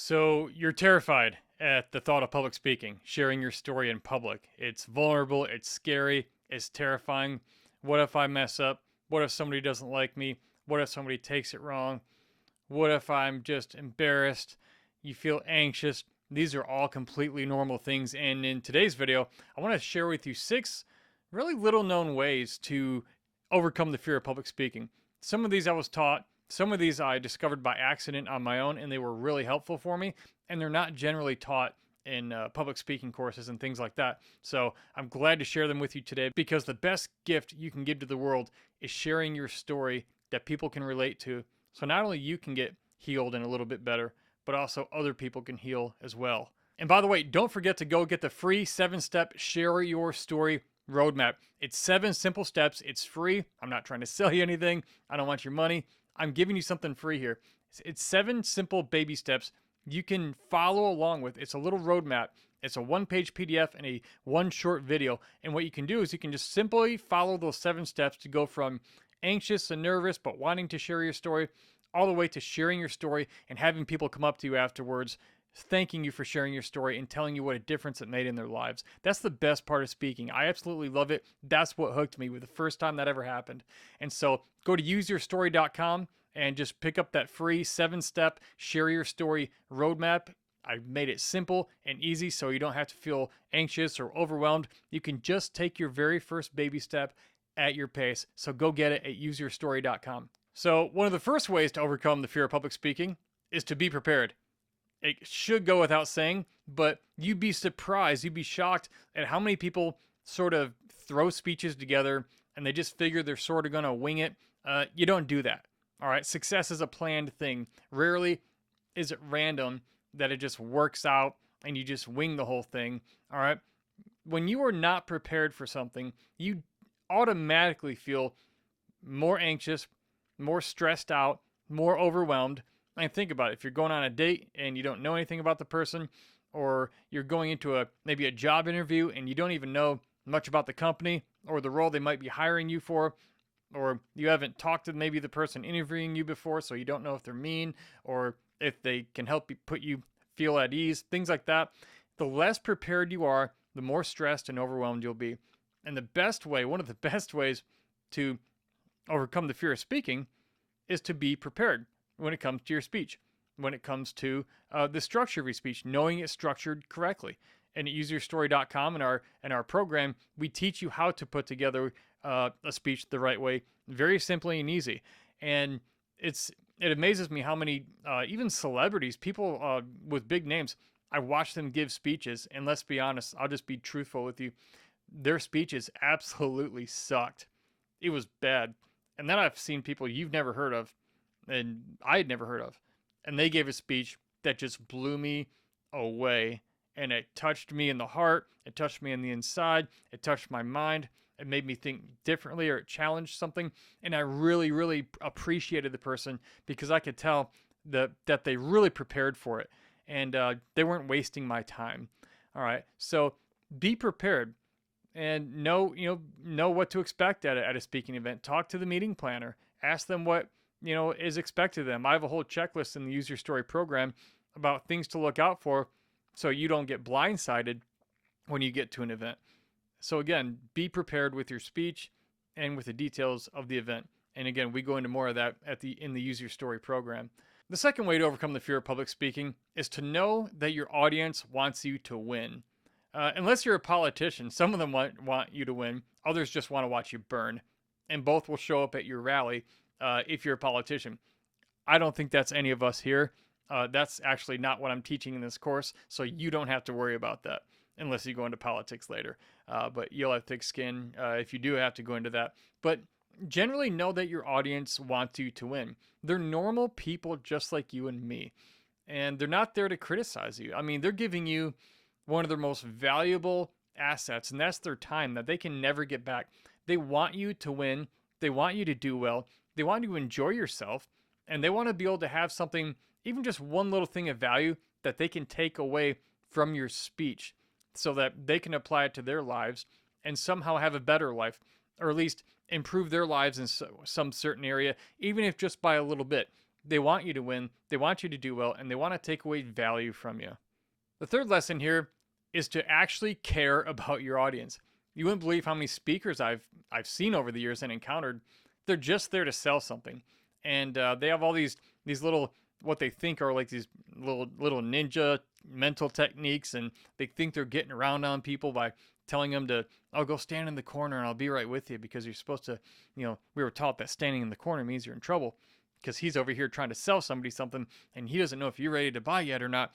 So you're terrified at the thought of public speaking, sharing your story in public. It's vulnerable, it's scary, it's terrifying. What if I mess up? What if somebody doesn't like me? What if somebody takes it wrong? What if I'm just embarrassed? You feel anxious. These are all completely normal things. And in today's video, I want to share with you 6 really little known ways to overcome the fear of public speaking. Some of these I was taught, some of these I discovered by accident on my own, and they were really helpful for me. And they're not generally taught in public speaking courses and things like that. So I'm glad to share them with you today because the best gift you can give to the world is sharing your story that people can relate to. So not only you can get healed and a little bit better, but also other people can heal as well. And by the way, don't forget to go get the free 7-step Share Your Story roadmap. It's 7 simple steps. It's free. I'm not trying to sell you anything. I don't want your money. I'm giving you something free here. It's 7 simple baby steps you can follow along with. It's a little roadmap. It's a 1-page PDF and a 1 short video. And what you can do is you can just simply follow those 7 steps to go from anxious and nervous but wanting to share your story all the way to sharing your story and having people come up to you afterwards thanking you for sharing your story and telling you what a difference it made in their lives. That's the best part of speaking. I absolutely love it. That's what hooked me with the first time that ever happened. And so go to useyourstory.com and just pick up that free 7-step Share Your Story roadmap. I made it simple and easy so you don't have to feel anxious or overwhelmed. You can just take your very first baby step at your pace. So go get it at useyourstory.com. So one of the first ways to overcome the fear of public speaking is to be prepared. It should go without saying, but you'd be surprised, you'd be shocked at how many people sort of throw speeches together and they just figure they're sort of going to wing it. You don't do that. All right. Success is a planned thing. Rarely is it random that it just works out and you just wing the whole thing. All right. When you are not prepared for something, you automatically feel more anxious, more stressed out, more overwhelmed. And think about it. If you're going on a date and you don't know anything about the person, or you're going into maybe a job interview and you don't even know much about the company or the role they might be hiring you for, or you haven't talked to maybe the person interviewing you before, so you don't know if they're mean or if they can help you put you feel at ease, things like that. The less prepared you are, the more stressed and overwhelmed you'll be. And the best way, one of the best ways to overcome the fear of speaking is to be prepared when it comes to your speech, when it comes to the structure of your speech, knowing it's structured correctly. And at useyourstory.com in our program, we teach you how to put together a speech the right way, very simply and easy. And it amazes me how many even celebrities, people with big names, I watch them give speeches. And let's be honest, I'll just be truthful with you. Their speeches absolutely sucked. It was bad. And then I've seen people you've never heard of and I had never heard of. And they gave a speech that just blew me away. And it touched me in the heart. It touched me in the inside. It touched my mind. It made me think differently, or it challenged something. And I really, really appreciated the person because I could tell that they really prepared for it. And they weren't wasting my time. All right. So be prepared and know what to expect at a speaking event. Talk to the meeting planner. Ask them what is expected of them. I have a whole checklist in the Use Your Story program about things to look out for so you don't get blindsided when you get to an event. So again, be prepared with your speech and with the details of the event. And again, we go into more of that in the Use Your Story program. The second way to overcome the fear of public speaking is to know that your audience wants you to win. Unless you're a politician, some of them want you to win. Others just want to watch you burn. And both will show up at your rally if you're a politician. I don't think that's any of us here. That's actually not what I'm teaching in this course, so you don't have to worry about that unless you go into politics later. But you'll have thick skin if you do have to go into that. But generally know that your audience wants you to win. They're normal people just like you and me. And they're not there to criticize you. I mean, they're giving you one of their most valuable assets, and that's their time that they can never get back. They want you to win. They want you to do well. They want you to enjoy yourself, and they want to be able to have something, even just one little thing of value that they can take away from your speech so that they can apply it to their lives and somehow have a better life, or at least improve their lives in some certain area, even if just by a little bit. They want you to win, they want you to do well, and they want to take away value from you. The third lesson here is to actually care about your audience. You wouldn't believe how many speakers I've seen over the years and encountered. They're just there to sell something, and they have all these little, what they think are like these little ninja mental techniques, and they think they're getting around on people by telling them to, "I'll go stand in the corner and I'll be right with you," because you're supposed to, we were taught that standing in the corner means you're in trouble, because he's over here trying to sell somebody something and he doesn't know if you're ready to buy yet or not.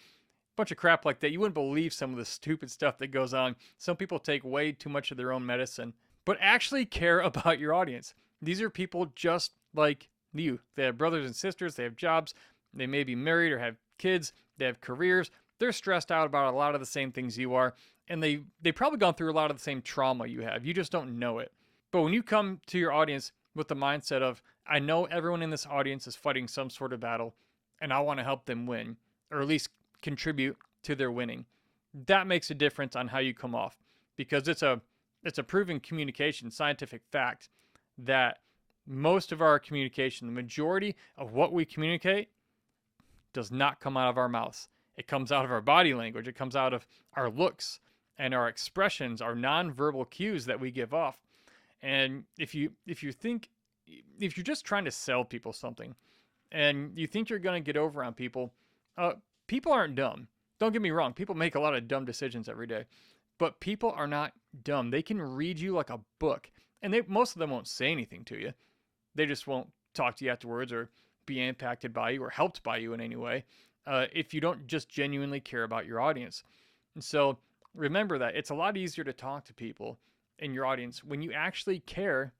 Bunch of crap like that. You wouldn't believe some of the stupid stuff that goes on. Some people take way too much of their own medicine. But actually care about your audience. These are people just like you. They have brothers and sisters, they have jobs, they may be married or have kids, they have careers. They're stressed out about a lot of the same things you are, and they've probably gone through a lot of the same trauma you have. You just don't know it. But when you come to your audience with the mindset of, I know everyone in this audience is fighting some sort of battle, and I want to help them win, or at least contribute to their winning, that makes a difference on how you come off, because it's a proven communication scientific fact that most of our communication, the majority of what we communicate, does not come out of our mouths. It comes out of our body language. It comes out of our looks and our expressions, our nonverbal cues that we give off. And if you're just trying to sell people something and you think you're going to get over on people, people aren't dumb. Don't get me wrong. People make a lot of dumb decisions every day, but people are not dumb. They can read you like a book, and most of them won't say anything to you. They just won't talk to you afterwards or be impacted by you or helped by you in any way if you don't just genuinely care about your audience. And so remember that it's a lot easier to talk to people in your audience when you actually care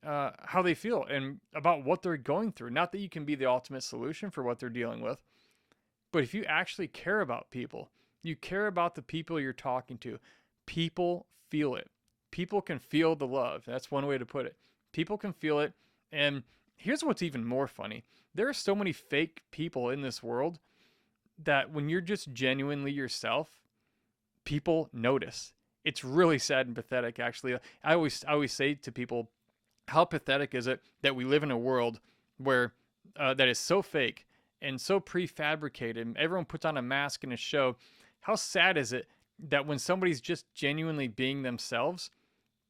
how they feel and about what they're going through. Not that you can be the ultimate solution for what they're dealing with, but if you actually care about people, you care about the people you're talking to, people feel it. People can feel the love. That's one way to put it. People can feel it. And here's what's even more funny. There are so many fake people in this world that when you're just genuinely yourself, people notice. It's really sad and pathetic, actually. I always say to people, how pathetic is it that we live in a world where that is so fake and so prefabricated, and everyone puts on a mask and a show. How sad is it that when somebody's just genuinely being themselves,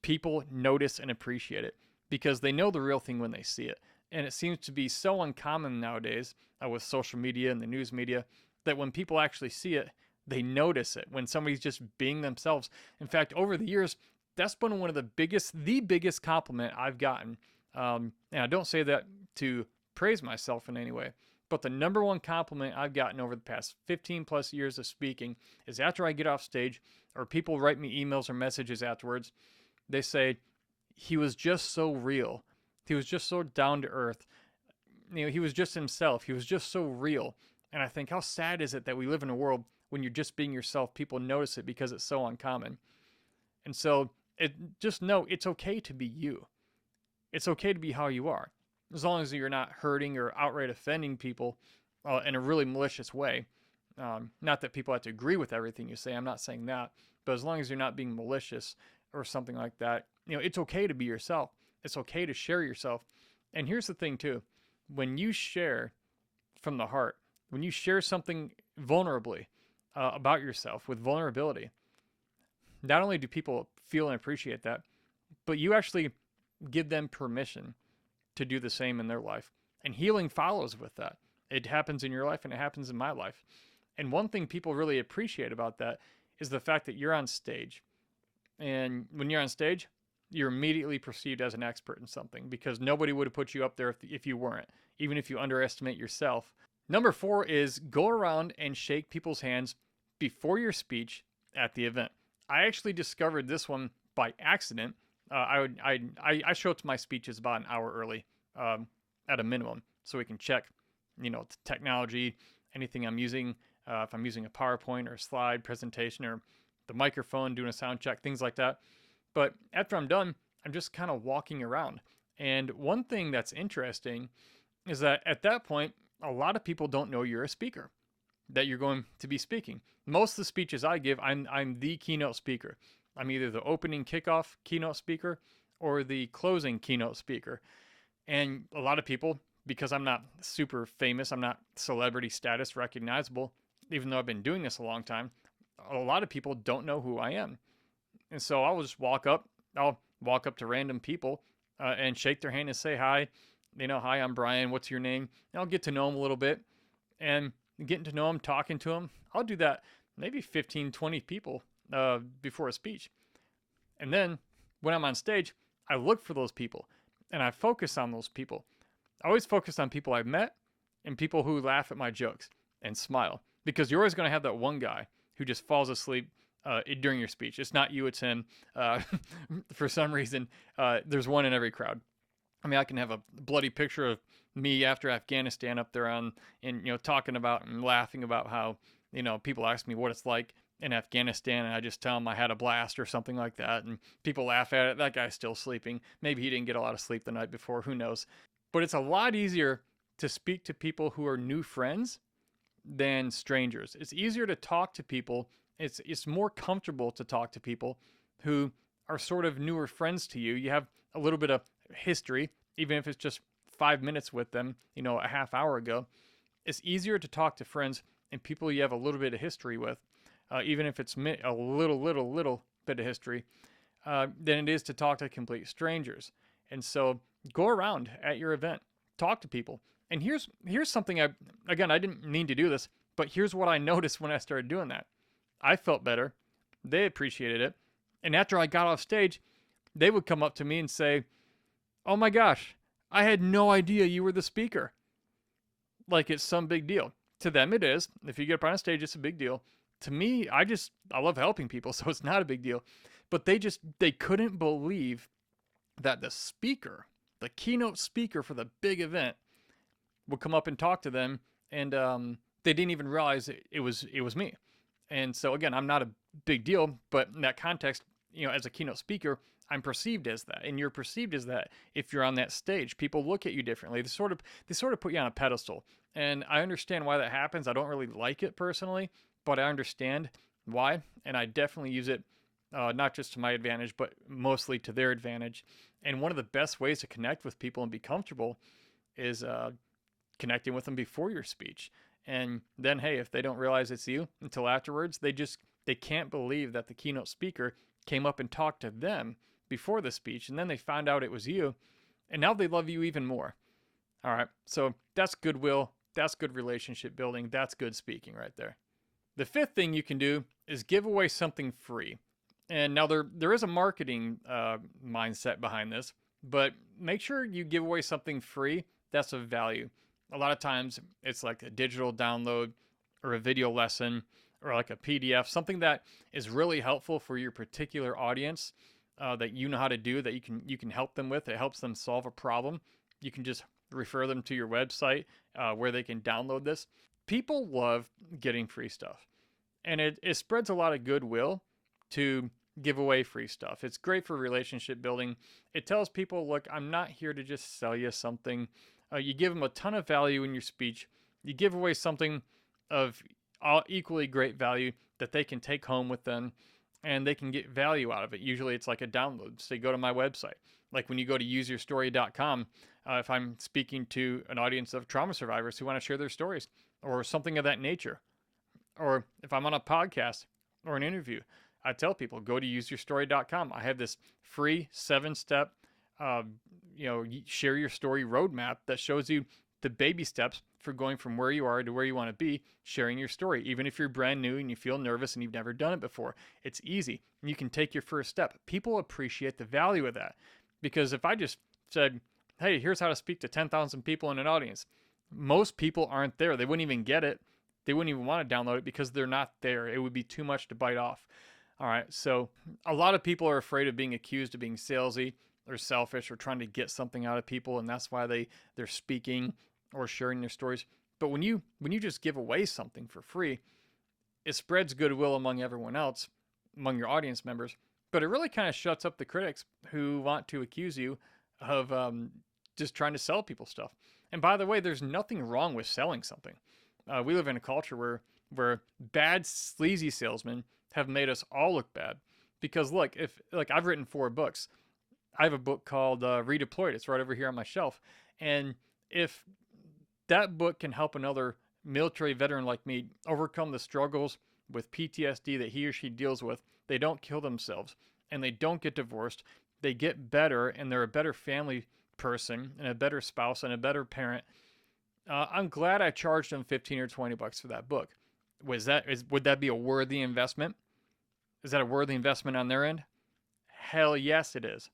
people notice and appreciate it because they know the real thing when they see it. And it seems to be so uncommon nowadays with social media and the news media that when people actually see it, they notice it when somebody's just being themselves. In fact, over the years, that's been one of the biggest compliment I've gotten. And I don't say that to praise myself in any way, but the number one compliment I've gotten over the past 15 plus years of speaking is after I get off stage or people write me emails or messages afterwards, they say, he was just so real. He was just so down to earth. He was just himself. He was just so real. And I think, how sad is it that we live in a world when you're just being yourself, people notice it because it's so uncommon. And so just know it's okay to be you. It's okay to be how you are, as long as you're not hurting or outright offending people in a really malicious way. Not that people have to agree with everything you say. I'm not saying that. But as long as you're not being malicious or something like that, it's okay to be yourself. It's okay to share yourself. And here's the thing too. When you share from the heart, when you share something vulnerably about yourself with vulnerability, not only do people feel and appreciate that, but you actually give them permission to do the same in their life. And healing follows with that. It happens in your life and it happens in my life. And one thing people really appreciate about that is the fact that you're on stage. And when you're on stage, you're immediately perceived as an expert in something because nobody would have put you up there if you weren't, even if you underestimate yourself. Number 4 is go around and shake people's hands before your speech at the event. I actually discovered this one by accident. I show up to my speeches about an hour early at a minimum so we can check, the technology, anything I'm using, if I'm using a PowerPoint or a slide presentation or the microphone, doing a sound check, things like that. But after I'm done, I'm just kind of walking around. And one thing that's interesting is that at that point, a lot of people don't know you're a speaker, that you're going to be speaking. Most of the speeches I give, I'm the keynote speaker. I'm either the opening kickoff keynote speaker or the closing keynote speaker. And a lot of people because I'm not super famous, I'm not celebrity status recognizable, even though I've been doing this a long time, a lot of people don't know who I am. And so I'll walk up to random people and shake their hand and say hi. Hi, I'm Brian. What's your name? And I'll get to know them a little bit. And getting to know them, talking to them, I'll do that maybe 15, 20 people before a speech. And then when I'm on stage, I look for those people and I focus on those people. I always focus on people I've met and people who laugh at my jokes and smile, because you're always going to have that one guy who just falls asleep during your speech. It's not you, it's him. For some reason, there's one in every crowd. I mean, I can have a bloody picture of me after Afghanistan up there talking about and laughing about how, people ask me what it's like in Afghanistan, and I just tell them I had a blast or something like that, and people laugh at it. That guy's still sleeping. Maybe he didn't get a lot of sleep the night before. Who knows? But it's a lot easier to speak to people who are new friends than strangers. It's easier to talk to people. It's more comfortable to talk to people who are sort of newer friends to you. You have a little bit of history, even if it's just 5 minutes with them, a half hour ago. It's easier to talk to friends and people you have a little bit of history with, even if it's a little bit of history, than it is to talk to complete strangers. And so go around at your event, talk to people. And here's something I didn't mean to do this, but here's what I noticed when I started doing that. I felt better. They appreciated it. And after I got off stage, they would come up to me and say, "Oh my gosh, I had no idea you were the speaker." Like it's some big deal. To them it is. If you get up on a stage, it's a big deal. To me, I love helping people, so it's not a big deal. But they couldn't believe that the speaker, the keynote speaker for the big event, would come up and talk to them, and they didn't even realize it was me. And so again, I'm not a big deal, but in that context, as a keynote speaker, I'm perceived as that, and you're perceived as that if you're on that stage. People look at you differently. They sort of put you on a pedestal, and I understand why that happens. I don't really like it personally, but I understand why, and I definitely use it not just to my advantage, but mostly to their advantage. And one of the best ways to connect with people and be comfortable is connecting with them before your speech. And then, hey, if they don't realize it's you until afterwards, they can't believe that the keynote speaker came up and talked to them before the speech, and then they found out it was you, and now they love you even more. All right, so that's goodwill, that's good relationship building, that's good speaking right there. The fifth thing you can do is give away something free. And now there is a marketing mindset behind this, but make sure you give away something free that's of value. A lot of times it's like a digital download or a video lesson or like a PDF, something that is really helpful for your particular audience, that you know how to do, that you can help them with. It helps them solve a problem. You can just refer them to your website where they can download this. People love getting free stuff, and it spreads a lot of goodwill to give away free stuff. It's great for relationship building. It tells people, look, I'm not here to just sell you something. You give them a ton of value in your speech. You give away something of equally great value that they can take home with them, and they can get value out of it. Usually it's like a download. So you go to my website. Like when you go to UseYourStory.com, if I'm speaking to an audience of trauma survivors who want to share their stories or something of that nature, or if I'm on a podcast or an interview, I tell people, go to UseYourStory.com. I have this free 7-step share your story roadmap that shows you the baby steps for going from where you are to where you want to be, sharing your story. Even if you're brand new and you feel nervous and you've never done it before, it's easy. And you can take your first step. People appreciate the value of that. Because if I just said, hey, here's how to speak to 10,000 people in an audience, most people aren't there. They wouldn't even get it. They wouldn't even want to download it because they're not there. It would be too much to bite off. All right, so a lot of people are afraid of being accused of being salesy or selfish or trying to get something out of people, and that's why they're speaking or sharing their stories. But when you just give away something for free, it spreads goodwill among everyone else, among your audience members, but it really kind of shuts up the critics who want to accuse you of just trying to sell people stuff. And by the way, there's nothing wrong with selling something. We live in a culture where bad, sleazy salesmen have made us all look bad. Because look, I've written 4 books. I have a book called Redeployed. It's right over here on my shelf. And if that book can help another military veteran like me overcome the struggles with PTSD that he or she deals with, they don't kill themselves and they don't get divorced. They get better and they're a better family person and a better spouse and a better parent. I'm glad I charged them 15 or 20 bucks for that book. Would that be a worthy investment? Is that a worthy investment on their end? Hell yes, it is.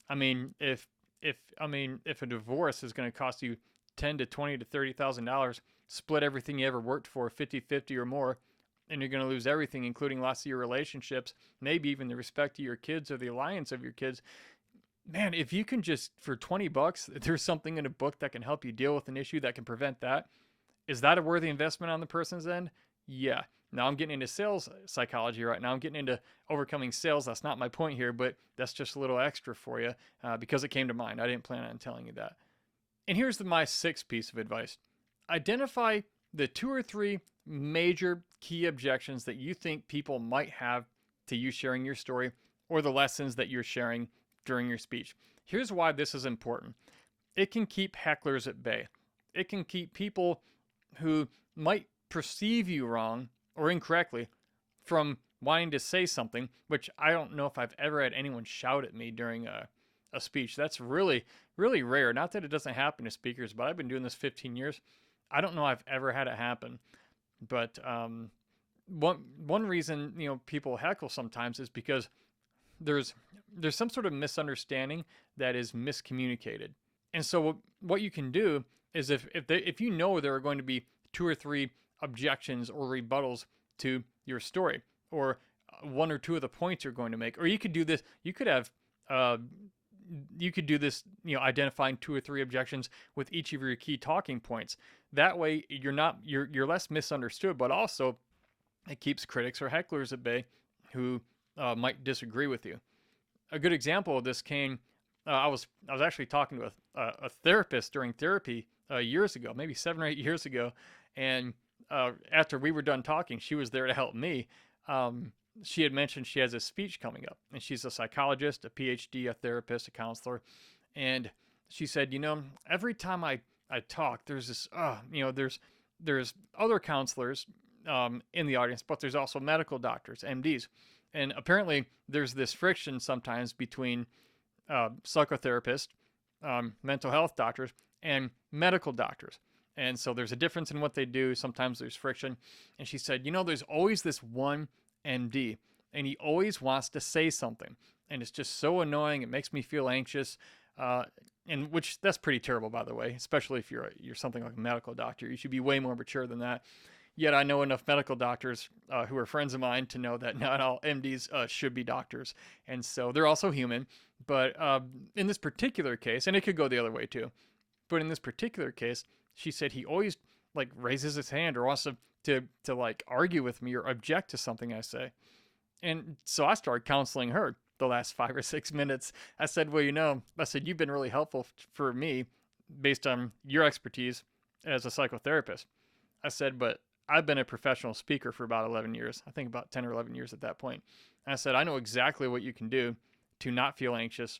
I mean, if a divorce is going to cost you 10 to 20 to $30,000, split everything you ever worked for 50-50 or more, and you're going to lose everything, including lots of your relationships, maybe even the respect of your kids or the alliance of your kids. Man, if you can just, for 20 bucks, there's something in a book that can help you deal with an issue that can prevent that. Is that a worthy investment on the person's end? Yeah. Now I'm getting into sales psychology right now. I'm getting into overcoming sales. That's not my point here, but that's just a little extra for you because it came to mind. I didn't plan on telling you that. And here's my sixth piece of advice. Identify the 2 or 3 major key objections that you think people might have to you sharing your story or the lessons that you're sharing during your speech. Here's why this is important. It can keep hecklers at bay. It can keep people who might perceive you wrong or incorrectly from wanting to say something, which I don't know if I've ever had anyone shout at me during a speech. That's really, really rare. Not that it doesn't happen to speakers, but I've been doing this 15 years. I don't know I've ever had it happen. But one reason people heckle sometimes is because there's some sort of misunderstanding that is miscommunicated. And so what you can do is if you know there are going to be 2 or 3 objections or rebuttals to your story, or 1 or 2 of the points you're going to make, or you could do this. You could do this, identifying 2 or 3 objections with each of your key talking points. That way, you're less misunderstood, but also it keeps critics or hecklers at bay who might disagree with you. A good example of this came. I was actually talking to a therapist during therapy years ago, maybe 7 or 8 years ago, and after we were done talking, she was there to help me. She had mentioned she has a speech coming up, and she's a psychologist, a PhD, a therapist, a counselor, and she said, every time I talk, there's this, there's other counselors in the audience, but there's also medical doctors, MDs, and apparently there's this friction sometimes between psychotherapists, mental health doctors, and medical doctors. And so there's a difference in what they do. Sometimes there's friction. And she said, there's always this one MD, and he always wants to say something. And it's just so annoying. It makes me feel anxious. And which that's pretty terrible, by the way, especially if you're something like a medical doctor. You should be way more mature than that. Yet I know enough medical doctors who are friends of mine to know that not all MDs should be doctors. And so they're also human. But in this particular case, and it could go the other way too, but in this particular case, she said he always raises his hand or wants to argue with me or object to something I say. And so I started counseling her the last 5 or 6 minutes. I said, well, you've been really helpful for me based on your expertise as a psychotherapist. I said, but I've been a professional speaker for about 11 years. I think about 10 or 11 years at that point. And I said, I know exactly what you can do to not feel anxious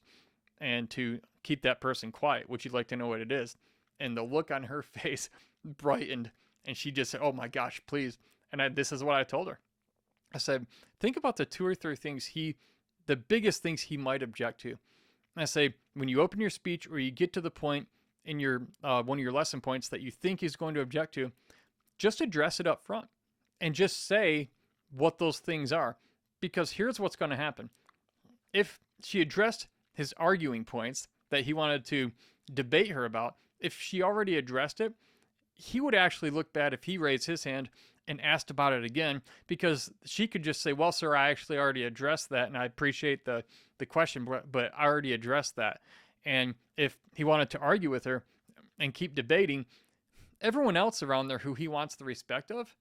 and to keep that person quiet. Would you like to know what it is? And the look on her face brightened, and she just said, oh my gosh, please. And this is what I told her. I said, think about the 2 or 3 things the biggest things he might object to. And I say, when you open your speech or you get to the point in your one of your lesson points that you think he's going to object to, just address it up front and just say what those things are. Because here's what's going to happen. If she addressed his arguing points that he wanted to debate her about, if she already addressed it, he would actually look bad if he raised his hand and asked about it again, because she could just say, well, sir, I actually already addressed that, and I appreciate the question, but I already addressed that. And if he wanted to argue with her and keep debating, everyone else around there who he wants the respect of,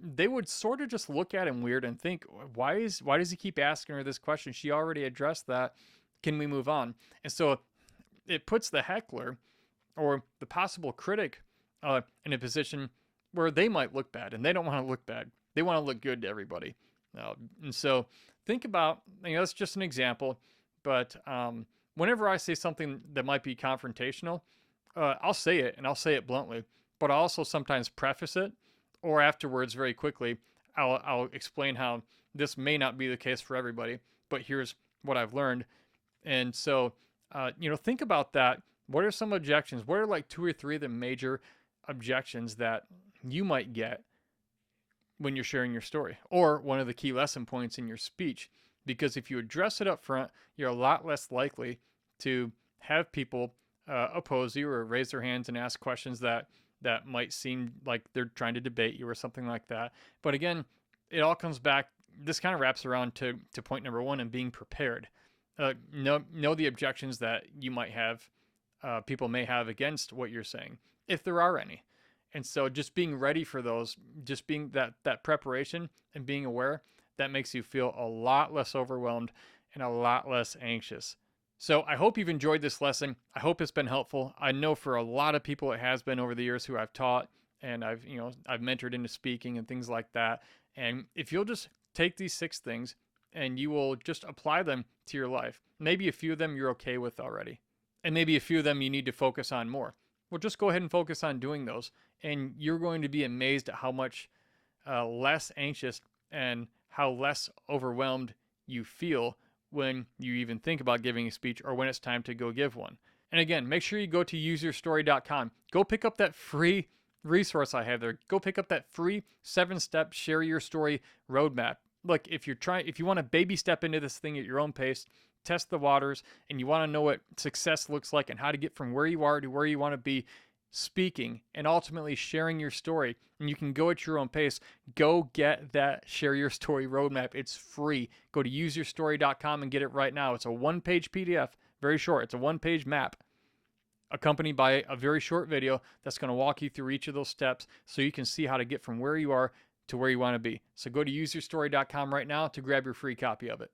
they would sort of just look at him weird and think, why does he keep asking her this question? She already addressed that. Can we move on? And so it puts the heckler or the possible critic in a position where they might look bad, and they don't want to look bad. They want to look good to everybody. And so think about, that's just an example, but whenever I say something that might be confrontational, I'll say it and I'll say it bluntly, but I also sometimes preface it, or afterwards very quickly, I'll explain how this may not be the case for everybody, but here's what I've learned. And so, think about that. What are some objections? What are like two or three of the major objections that you might get when you're sharing your story, or one of the key lesson points in your speech? Because if you address it up front, you're a lot less likely to have people oppose you or raise their hands and ask questions that might seem like they're trying to debate you or something like that. But again, it all comes back. This kind of wraps around to point number one, and being prepared. Know the objections that you might have, people may have against what you're saying, if there are any. And so just being ready for those, just being that preparation and being aware, that makes you feel a lot less overwhelmed and a lot less anxious. So I hope you've enjoyed this lesson. I hope it's been helpful. I know for a lot of people it has been over the years who I've taught and I've mentored into speaking and things like that. And if you'll just take these 6 things and you will just apply them to your life, maybe a few of them you're okay with already, and maybe a few of them you need to focus on more. Well, just go ahead and focus on doing those, and you're going to be amazed at how much less anxious and how less overwhelmed you feel when you even think about giving a speech or when it's time to go give one. And again, make sure you go to UseYourStory.com. Go pick up that free resource I have there. Go pick up that free 7-step share your story roadmap. Look, if you want to baby step into this thing at your own pace, test the waters, and you want to know what success looks like and how to get from where you are to where you want to be speaking and ultimately sharing your story, and you can go at your own pace, go get that share your story roadmap. It's free. Go to useyourstory.com and get it right now. It's a 1-page PDF, very short. It's a 1-page map accompanied by a very short video that's going to walk you through each of those steps so you can see how to get from where you are to where you want to be. So go to useyourstory.com right now to grab your free copy of it.